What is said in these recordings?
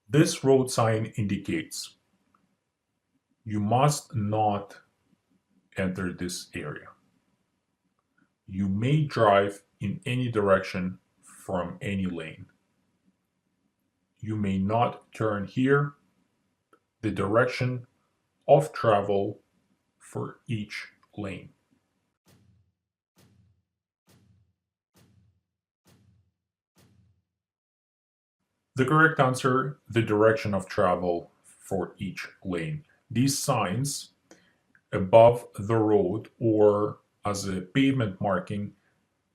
This road sign indicates you must not enter this area. You may drive in any direction from any lane. You may not turn here. The direction of travel for each lane. The correct answer, the direction of travel for each lane. These signs above the road or as a pavement marking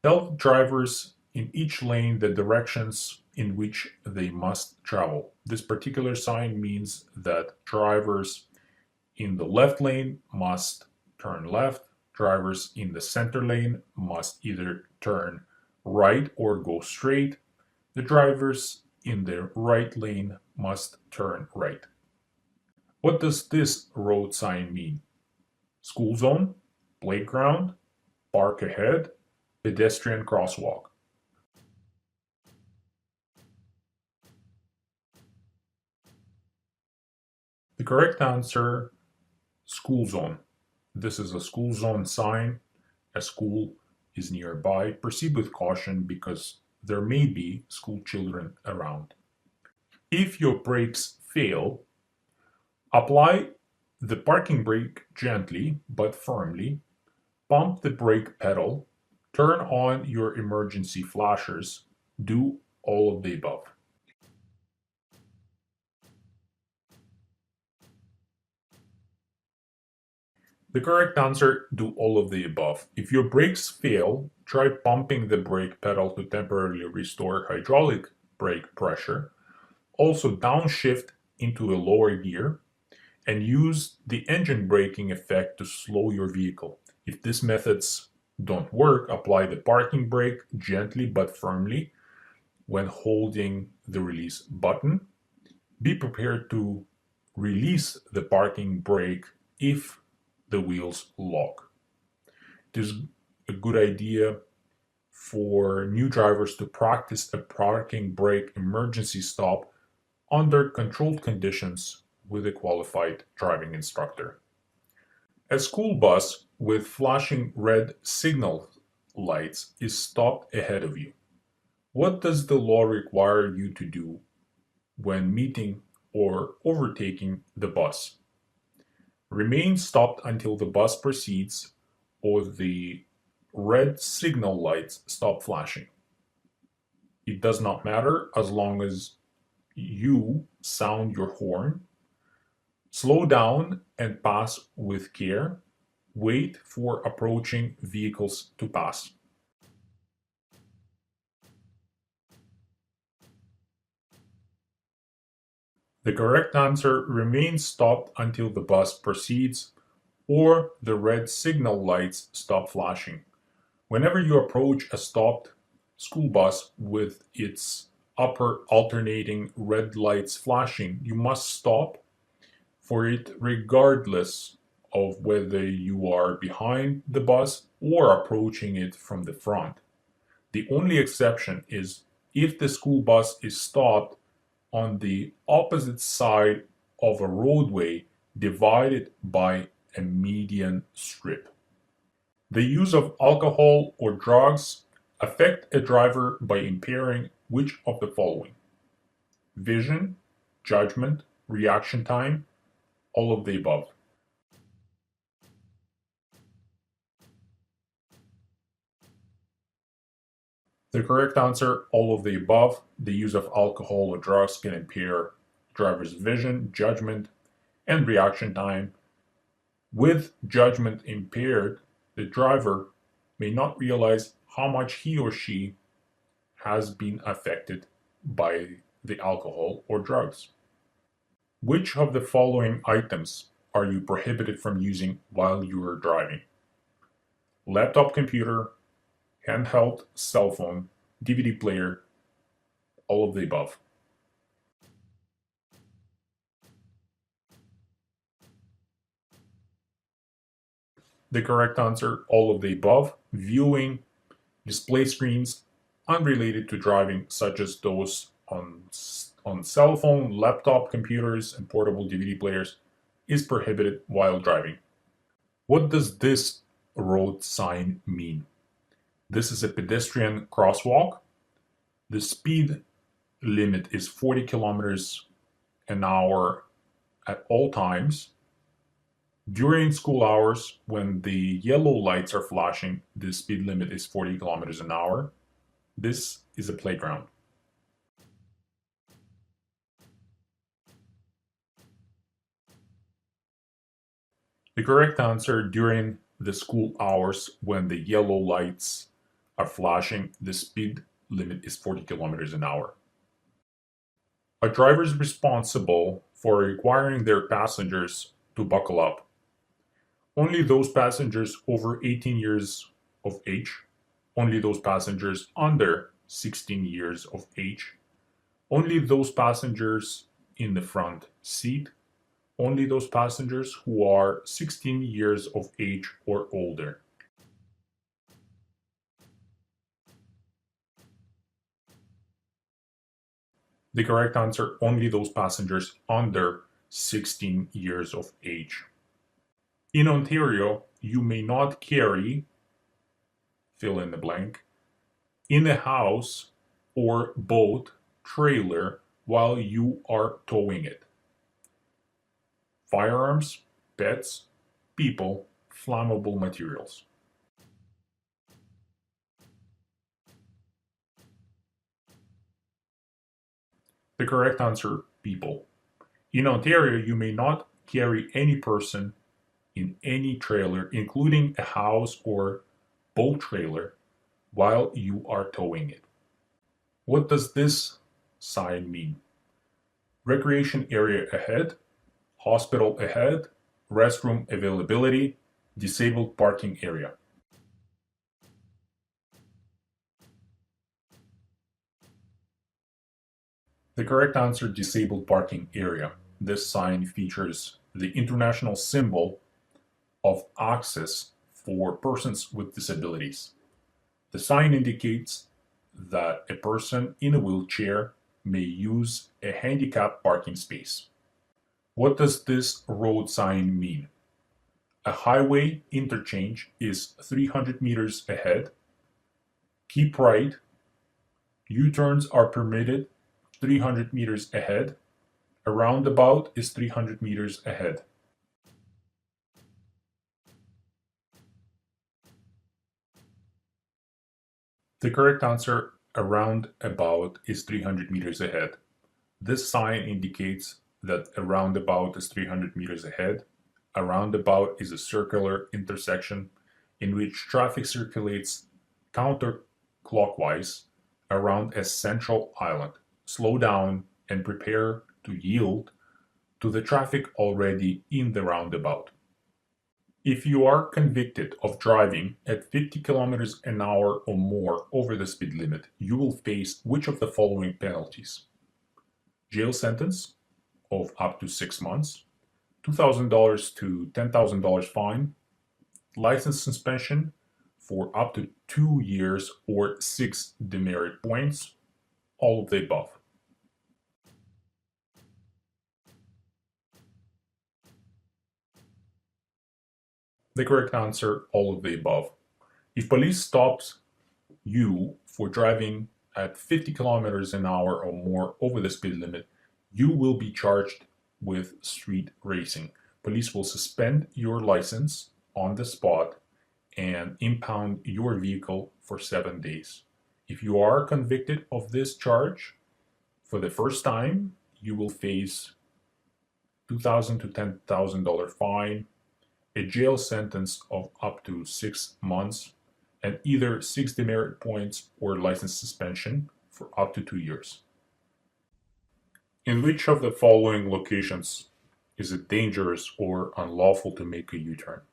tell drivers in each lane the directions in which they must travel. This particular sign means that drivers in the left lane must turn left, drivers in the center lane must either turn right or go straight, the drivers in the right lane must turn right. What does this road sign mean? School zone, playground, park ahead, pedestrian crosswalk. The correct answer, school zone. This is a school zone sign. A school is nearby. Proceed with caution because there may be school children around. If your brakes fail, apply the parking brake gently but firmly, pump the brake pedal, turn on your emergency flashers, do all of the above. The correct answer, do all of the above. If your brakes fail, try pumping the brake pedal to temporarily restore hydraulic brake pressure. Also downshift into a lower gear and use the engine braking effect to slow your vehicle. If these methods don't work, apply the parking brake gently but firmly when holding the release button. Be prepared to release the parking brake if the wheels lock. It is a good idea for new drivers to practice a parking brake emergency stop under controlled conditions with a qualified driving instructor. A school bus with flashing red signal lights is stopped ahead of you. What does the law require you to do when meeting or overtaking the bus? Remain stopped until the bus proceeds or the red signal lights stop flashing. It does not matter as long as you sound your horn. Slow down and pass with care. Wait for approaching vehicles to pass. The correct answer, remains stopped until the bus proceeds or the red signal lights stop flashing. Whenever you approach a stopped school bus with its upper alternating red lights flashing, you must stop for it regardless of whether you are behind the bus or approaching it from the front. The only exception is if the school bus is stopped on the opposite side of a roadway divided by a median strip. The use of alcohol or drugs affect a driver by impairing which of the following? Vision, judgment, reaction time, all of the above. The correct answer, all of the above. The use of alcohol or drugs can impair driver's vision, judgment, and reaction time. With judgment impaired, the driver may not realize how much he or she has been affected by the alcohol or drugs. Which of the following items are you prohibited from using while you are driving? Laptop computer, handheld cell phone, DVD player, all of the above. The correct answer, all of the above. Viewing display screens unrelated to driving, such as those on on cell phone, laptop computers, and portable DVD players is prohibited while driving. What does this road sign mean? This is a pedestrian crosswalk. The speed limit is 40 kilometers an hour at all times. During school hours, when the yellow lights are flashing, the speed limit is 40 kilometers an hour. This is a playground. The correct answer: during the school hours, when the yellow lights are flashing, the speed limit is 40 kilometers an hour. A driver is responsible for requiring their passengers to buckle up. Only those passengers over 18 years of age, only those passengers under 16 years of age, only those passengers in the front seat, only those passengers who are 16 years of age or older. The correct answer: only those passengers under 16 years of age. In Ontario, you may not carry, fill in the blank, in a house or boat trailer while you are towing it. Firearms, pets, people, flammable materials. The correct answer: people. In Ontario, you may not carry any person in any trailer, including a house or boat trailer, while you are towing it. What does this sign mean? Recreation area ahead, hospital ahead, restroom availability, disabled parking area. The correct answer: disabled parking area. This sign features the international symbol of access for persons with disabilities. The sign indicates that a person in a wheelchair may use a handicapped parking space. What does this road sign mean? A highway interchange is 300 meters ahead. Keep right. U-turns are permitted 300 meters ahead. A roundabout is 300 meters ahead. The correct answer: a roundabout is 300 meters ahead. This sign indicates that a roundabout is 300 meters ahead. A roundabout is a circular intersection in which traffic circulates counterclockwise around a central island. Slow down and prepare to yield to the traffic already in the roundabout. If you are convicted of driving at 50 kilometers an hour or more over the speed limit, you will face which of the following penalties? Jail sentence of up to 6 months, $2,000 to $10,000 fine, license suspension for up to 2 years or 6 demerit points, all of the above. The correct answer: all of the above. If police stops you for driving at 50 kilometers an hour or more over the speed limit, you will be charged with street racing. Police will suspend your license on the spot and impound your vehicle for 7 days. If you are convicted of this charge for the first time, you will face $2,000 to $10,000 fine, a jail sentence of up to 6 months, and either 6 demerit points or license suspension for up to 2 years. In which of the following locations is it dangerous or unlawful to make a U-turn?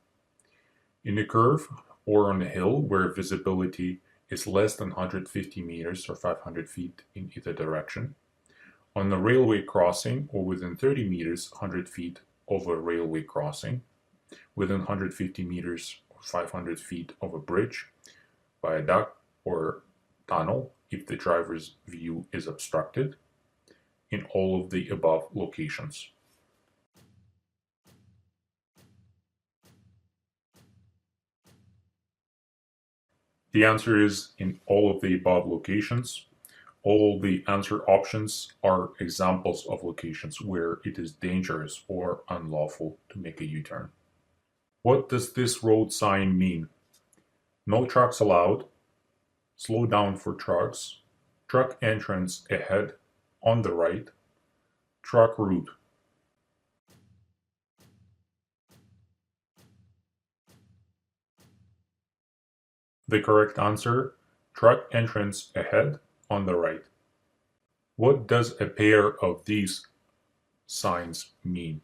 In a curve or on a hill where visibility is less than 150 meters or 500 feet in either direction, on a railway crossing or within 30 meters, 100 feet of a railway crossing, within 150 meters or 500 feet of a bridge, viaduct, or tunnel if the driver's view is obstructed, in all of the above locations? The answer is in all of the above locations. All the answer options are examples of locations where it is dangerous or unlawful to make a U-turn. What does this road sign mean? No trucks allowed, slow down for trucks, truck entrance ahead, on the right, truck route. The correct answer, truck entrance ahead, on the right. What does a pair of these signs mean?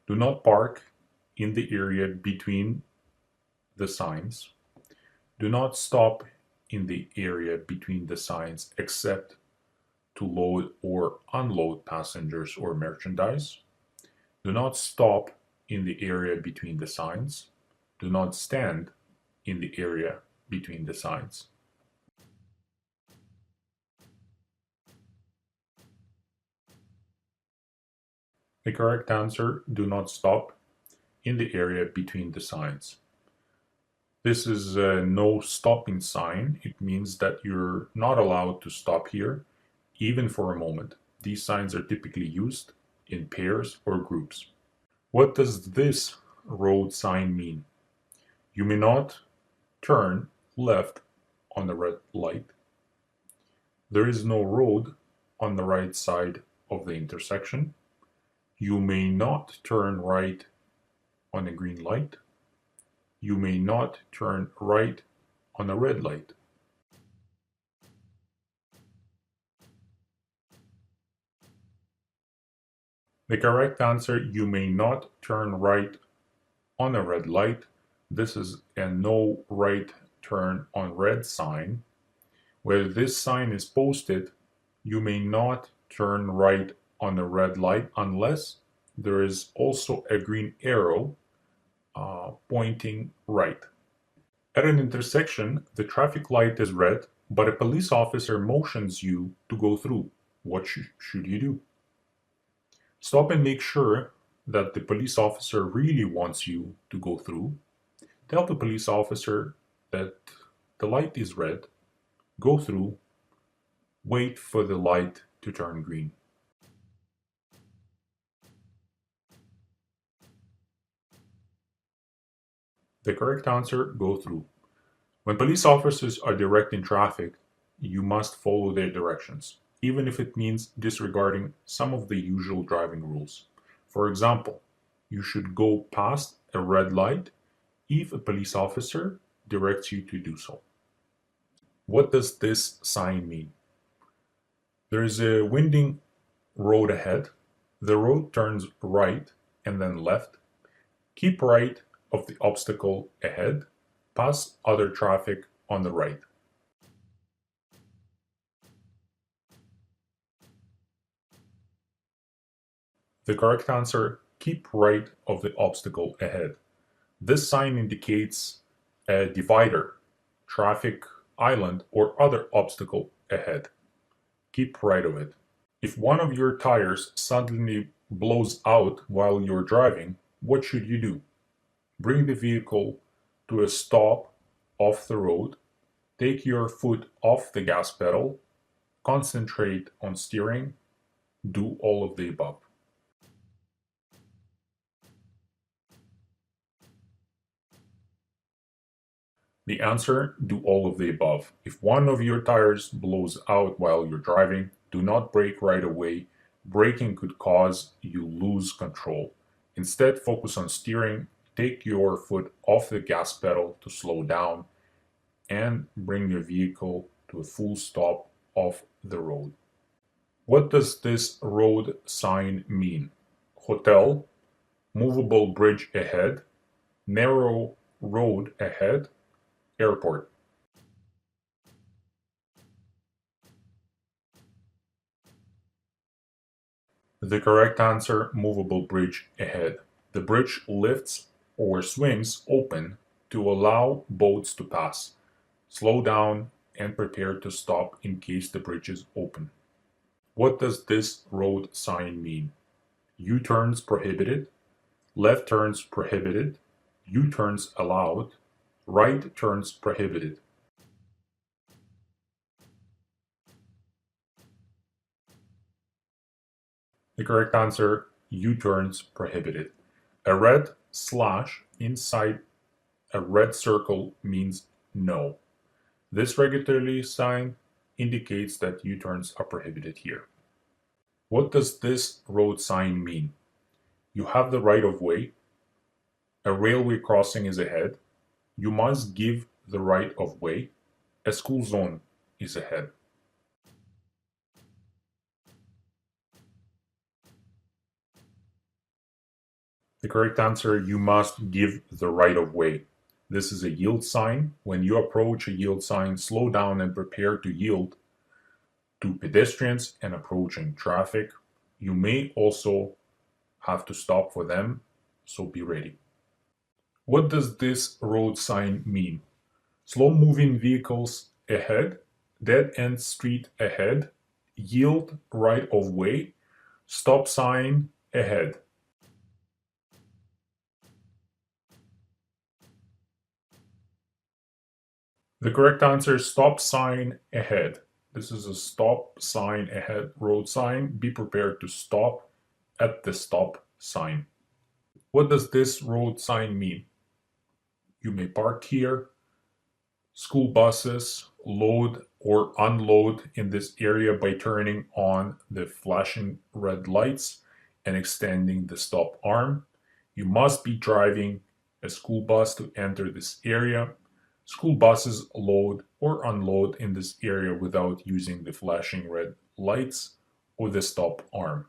Do not park in the area between the signs. Do not stop in the area between the signs except to load or unload passengers or merchandise. Do not stop in the area between the signs. Do not stand in the area between the signs. The correct answer, do not stop in the area between the signs. This is a no stopping sign. It means that you're not allowed to stop here, even for a moment. These signs are typically used in pairs or groups. What does this road sign mean? You may not turn left on the red light. There is no road on the right side of the intersection. You may not turn right on a green light. You may not turn right on a red light. The correct answer, you may not turn right on a red light. This is a no right turn on red sign. Where this sign is posted, you may not turn right on a red light unless there is also a green arrow pointing right. At an intersection, the traffic light is red, but a police officer motions you to go through. What should you do? Stop and make sure that the police officer really wants you to go through. Tell the police officer that the light is red, go through, wait for the light to turn green. The correct answer, go through. When police officers are directing traffic, you must follow their directions, even if it means disregarding some of the usual driving rules. For example, you should go past a red light if a police officer directs you to do so. What does this sign mean? There is a winding road ahead. The road turns right and then left. Keep right of the obstacle ahead. Pass other traffic on the right. The correct answer, keep right of the obstacle ahead. This sign indicates a divider, traffic island, or other obstacle ahead. Keep right of it. If one of your tires suddenly blows out while you're driving, what should you do? Bring the vehicle to a stop off the road, take your foot off the gas pedal, concentrate on steering, do all of the above. The answer, do all of the above. If one of your tires blows out while you're driving, do not brake right away. Braking could cause you lose control. Instead, focus on steering, take your foot off the gas pedal to slow down, and bring your vehicle to a full stop off the road. What does this road sign mean? Hotel, movable bridge ahead, narrow road ahead, airport. The correct answer, movable bridge ahead. The bridge lifts or swings open to allow boats to pass. Slow down and prepare to stop in case the bridge is open. What does this road sign mean? U-turns prohibited, left turns prohibited, U-turns allowed, right turns prohibited. The correct answer, U-turns prohibited. A red slash inside a red circle means no. This regularly sign indicates that U-turns are prohibited here. What does this road sign mean? You have the right of way. A railway crossing is ahead. You must give the right of way. A school zone is ahead. The correct answer, you must give the right of way. This is a yield sign. When you approach a yield sign, slow down and prepare to yield to pedestrians and approaching traffic. You may also have to stop for them, so be ready. What does this road sign mean? Slow moving vehicles ahead, dead end street ahead, yield right of way, stop sign ahead. The correct answer is stop sign ahead. This is a stop sign ahead road sign. Be prepared to stop at the stop sign. What does this road sign mean? You may park here. School buses load or unload in this area by turning on the flashing red lights and extending the stop arm. You must be driving a school bus to enter this area. School buses load or unload in this area without using the flashing red lights or the stop arm.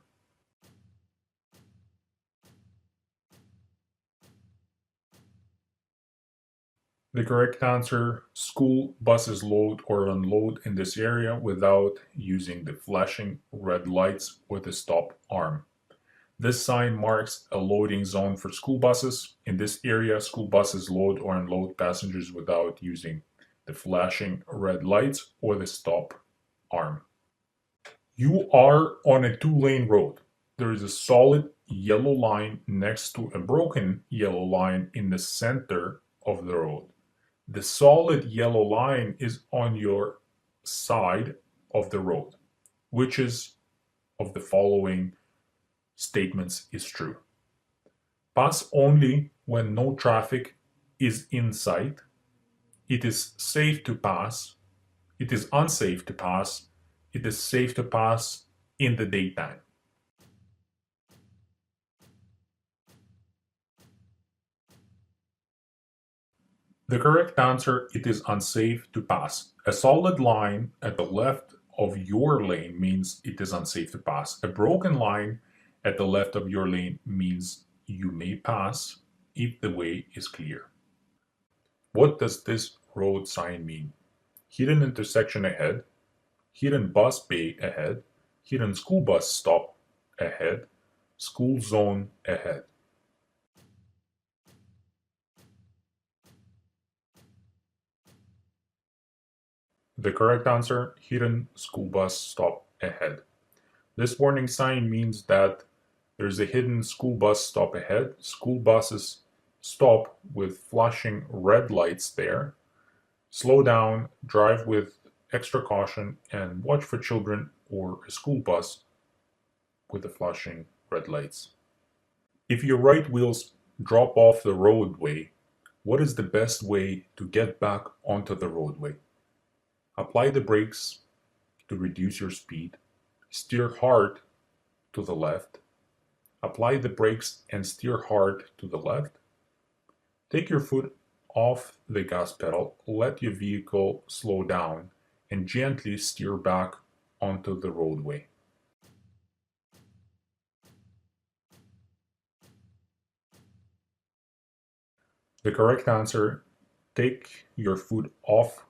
The correct answer, school buses load or unload in this area without using the flashing red lights or the stop arm. This sign marks a loading zone for school buses. In this area, school buses load or unload passengers without using the flashing red lights or the stop arm. You are on a two-lane road. There is a solid yellow line next to a broken yellow line in the center of the road. The solid yellow line is on your side of the road. Which is of the following statements is true? Pass only when no traffic is in sight. It is safe to pass. It is unsafe to pass. It is safe to pass in the daytime. The correct answer, it is unsafe to pass. A solid line at the left of your lane means it is unsafe to pass. A broken line at the left of your lane means you may pass if the way is clear. What does this road sign mean? Hidden intersection ahead, hidden bus bay ahead, hidden school bus stop ahead, school zone ahead. The correct answer, hidden school bus stop ahead. This warning sign means that there's a hidden school bus stop ahead. School buses stop with flashing red lights there. Slow down, drive with extra caution, and watch for children or a school bus with the flashing red lights. If your right wheels drop off the roadway, what is the best way to get back onto the roadway? Apply the brakes to reduce your speed. Steer hard to the left. Apply the brakes and steer hard to the left. Take your foot off the gas pedal, let your vehicle slow down, and gently steer back onto the roadway. The correct answer, take your foot off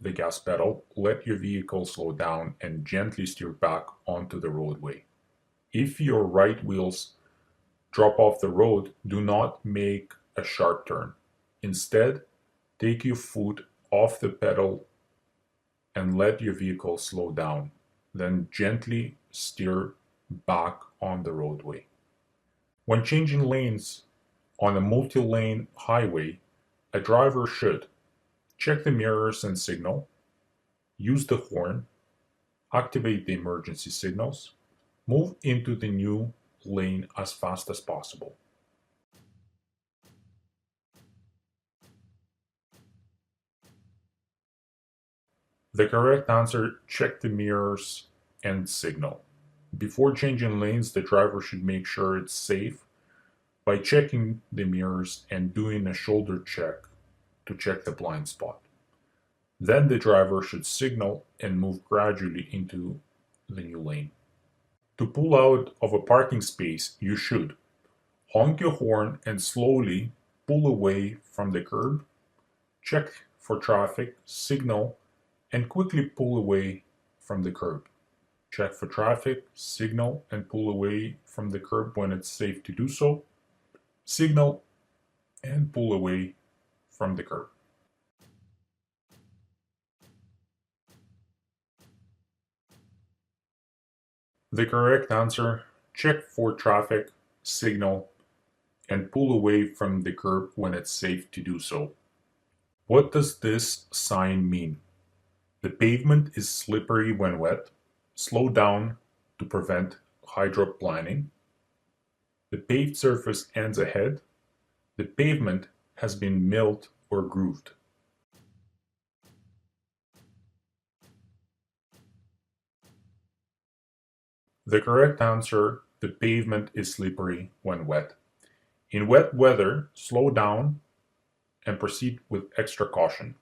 the gas pedal, let your vehicle slow down, and gently steer back onto the roadway. If your right wheels drop off the road, do not make a sharp turn. Instead, take your foot off the pedal and let your vehicle slow down. then gently steer back on the roadway. When changing lanes on a multi-lane highway, a driver should check the mirrors and signal, use the horn, activate the emergency signals, move into the new lane as fast as possible. The correct answer: check the mirrors and signal. Before changing lanes, the driver should make sure it's safe by checking the mirrors and doing a shoulder check to check the blind spot. Then the driver should signal and move gradually into the new lane. To pull out of a parking space, you should honk your horn and slowly pull away from the curb, check for traffic, signal, and quickly pull away from the curb. Check for traffic, signal, and pull away from the curb when it's safe to do so. Signal and pull away from the curb. The correct answer: check for traffic, signal, and pull away from the curb when it's safe to do so. What does this sign mean? The pavement is slippery when wet. Slow down to prevent hydroplaning. The paved surface ends ahead. The pavement has been milled or grooved. The correct answer: the pavement is slippery when wet. In wet weather, slow down and proceed with extra caution.